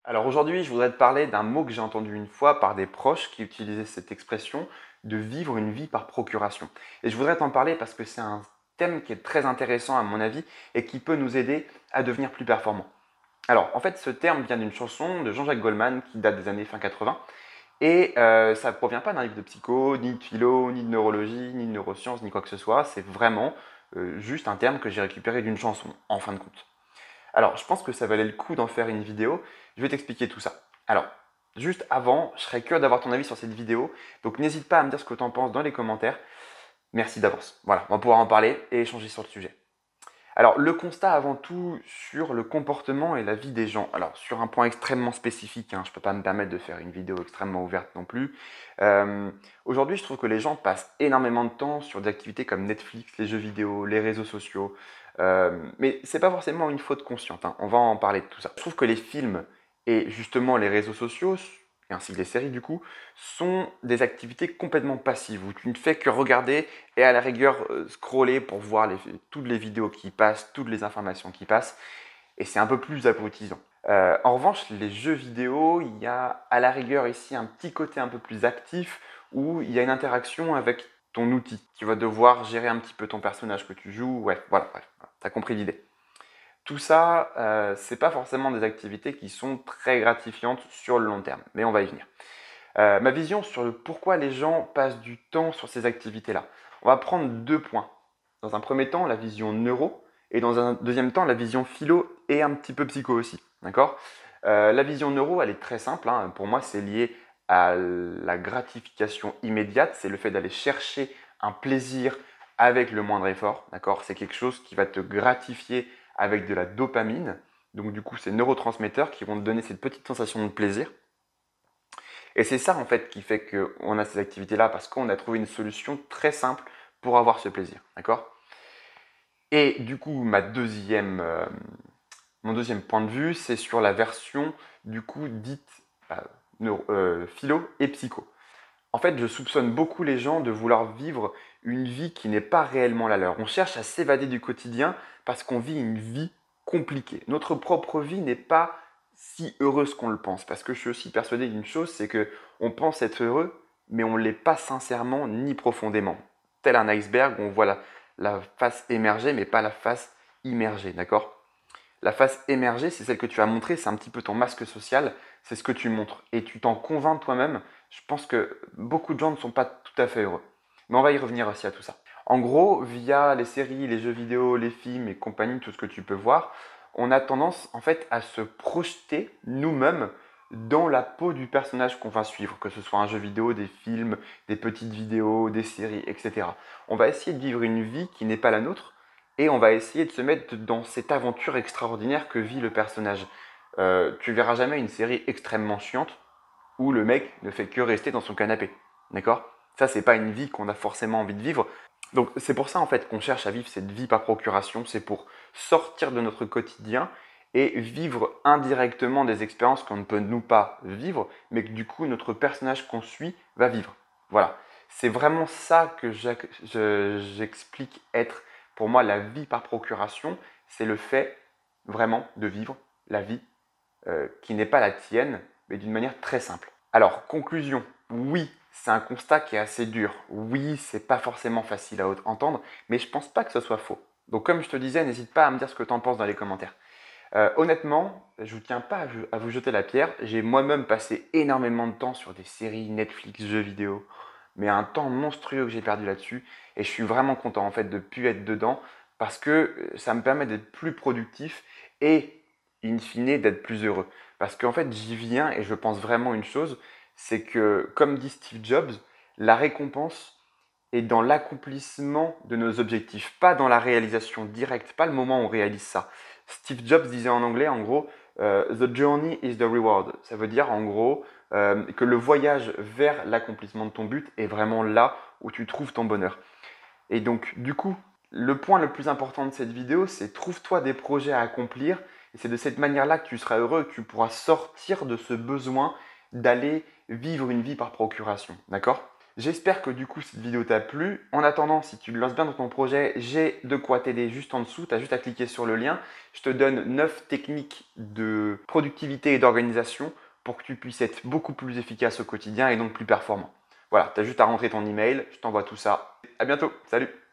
Alors aujourd'hui, je voudrais te parler d'un mot que j'ai entendu une fois par des proches qui utilisaient cette expression de vivre une vie par procuration. Et je voudrais t'en parler parce que c'est un thème qui est très intéressant à mon avis et qui peut nous aider à devenir plus performants. Alors en fait, ce terme vient d'une chanson de Jean-Jacques Goldman qui date des années fin 80 et ça ne provient pas d'un livre de psycho, ni de philo, ni de neurologie, ni de neurosciences, ni quoi que ce soit. C'est vraiment juste un terme que j'ai récupéré d'une chanson, en fin de compte. Alors, je pense que ça valait le coup d'en faire une vidéo. Je vais t'expliquer tout ça. Alors, juste avant, je serais curieux d'avoir ton avis sur cette vidéo. Donc, n'hésite pas à me dire ce que tu en penses dans les commentaires. Merci d'avance. Voilà, on va pouvoir en parler et échanger sur le sujet. Alors, le constat avant tout sur le comportement et la vie des gens. Alors, sur un point extrêmement spécifique, je ne peux pas me permettre de faire une vidéo extrêmement ouverte non plus. Aujourd'hui, je trouve que les gens passent énormément de temps sur des activités comme Netflix, les jeux vidéo, les réseaux sociaux. Mais ce n'est pas forcément une faute consciente, on va en parler de tout ça. Je trouve que les films et justement les réseaux sociaux, et ainsi que les séries du coup, sont des activités complètement passives où tu ne fais que regarder et à la rigueur scroller pour voir toutes les vidéos qui passent, toutes les informations qui passent, et c'est un peu plus abrutisant. En revanche, les jeux vidéo, il y a à la rigueur ici un petit côté un peu plus actif où il y a une interaction avec ton outil. Tu vas devoir gérer un petit peu ton personnage que tu joues, ouais, voilà, bref, t'as compris l'idée. Tout ça, c'est pas forcément des activités qui sont très gratifiantes sur le long terme, mais on va y venir. Ma vision sur le pourquoi les gens passent du temps sur ces activités-là. On va prendre deux points. Dans un premier temps, la vision neuro, et dans un deuxième temps, la vision philo et un petit peu psycho aussi. D'accord. La vision neuro, elle est très simple. Pour moi, c'est lié à la gratification immédiate. C'est le fait d'aller chercher un plaisir avec le moindre effort. D'accord. C'est quelque chose qui va te gratifier avec de la dopamine. Donc du coup, ces neurotransmetteurs qui vont te donner cette petite sensation de plaisir. Et c'est ça en fait qui fait qu'on a ces activités-là parce qu'on a trouvé une solution très simple pour avoir ce plaisir. D'accord. Et du coup, mon deuxième point de vue, c'est sur la version du coup dite philo et psycho. En fait, je soupçonne beaucoup les gens de vouloir vivre une vie qui n'est pas réellement la leur. On cherche à s'évader du quotidien parce qu'on vit une vie compliquée. Notre propre vie n'est pas si heureuse qu'on le pense. Parce que je suis aussi persuadé d'une chose, c'est que on pense être heureux, mais on ne l'est pas sincèrement ni profondément. Tel un iceberg où on voit la face émerger, mais pas la face immergée, d'accord. La face émergée, c'est celle que tu as montrée, c'est un petit peu ton masque social, c'est ce que tu montres. Et tu t'en convaincs toi-même. Je pense que beaucoup de gens ne sont pas tout à fait heureux. Mais on va y revenir aussi à tout ça. En gros, via les séries, les jeux vidéo, les films et compagnie, tout ce que tu peux voir, on a tendance en fait à se projeter nous-mêmes dans la peau du personnage qu'on va suivre, que ce soit un jeu vidéo, des films, des petites vidéos, des séries, etc. On va essayer de vivre une vie qui n'est pas la nôtre, et on va essayer de se mettre dans cette aventure extraordinaire que vit le personnage. Tu verras jamais une série extrêmement chiante où le mec ne fait que rester dans son canapé. D'accord. Ça, c'est pas une vie qu'on a forcément envie de vivre. Donc c'est pour ça en fait qu'on cherche à vivre cette vie par procuration, c'est pour sortir de notre quotidien et vivre indirectement des expériences qu'on ne peut nous pas vivre, mais que du coup notre personnage qu'on suit va vivre. Voilà. C'est vraiment ça que j'explique être pour moi la vie par procuration, c'est le fait vraiment de vivre la vie qui n'est pas la tienne, mais d'une manière très simple. Alors, conclusion, oui, c'est un constat qui est assez dur. Oui, c'est pas forcément facile à entendre, mais je pense pas que ce soit faux. Donc, comme je te disais, n'hésite pas à me dire ce que tu en penses dans les commentaires. Honnêtement, je ne tiens pas à vous jeter la pierre. J'ai moi-même passé énormément de temps sur des séries, Netflix, jeux vidéo, mais un temps monstrueux que j'ai perdu là-dessus. Et je suis vraiment content en fait de ne plus être dedans parce que ça me permet d'être plus productif et in fine d'être plus heureux. Parce qu'en fait, j'y viens et je pense vraiment une chose, c'est que comme dit Steve Jobs, la récompense est dans l'accomplissement de nos objectifs, pas dans la réalisation directe, pas le moment où on réalise ça. Steve Jobs disait en anglais, en gros, The journey is the reward. Ça veut dire en gros que le voyage vers l'accomplissement de ton but est vraiment là où tu trouves ton bonheur. Et donc, du coup, le point le plus important de cette vidéo, c'est trouve-toi des projets à accomplir. Et c'est de cette manière-là que tu seras heureux, que tu pourras sortir de ce besoin d'aller vivre une vie par procuration. D'accord ? J'espère que du coup cette vidéo t'a plu. En attendant, si tu le lances bien dans ton projet, j'ai de quoi t'aider juste en dessous. Tu as juste à cliquer sur le lien. Je te donne 9 techniques de productivité et d'organisation pour que tu puisses être beaucoup plus efficace au quotidien et donc plus performant. Voilà, tu as juste à rentrer ton email, je t'envoie tout ça. À bientôt, salut!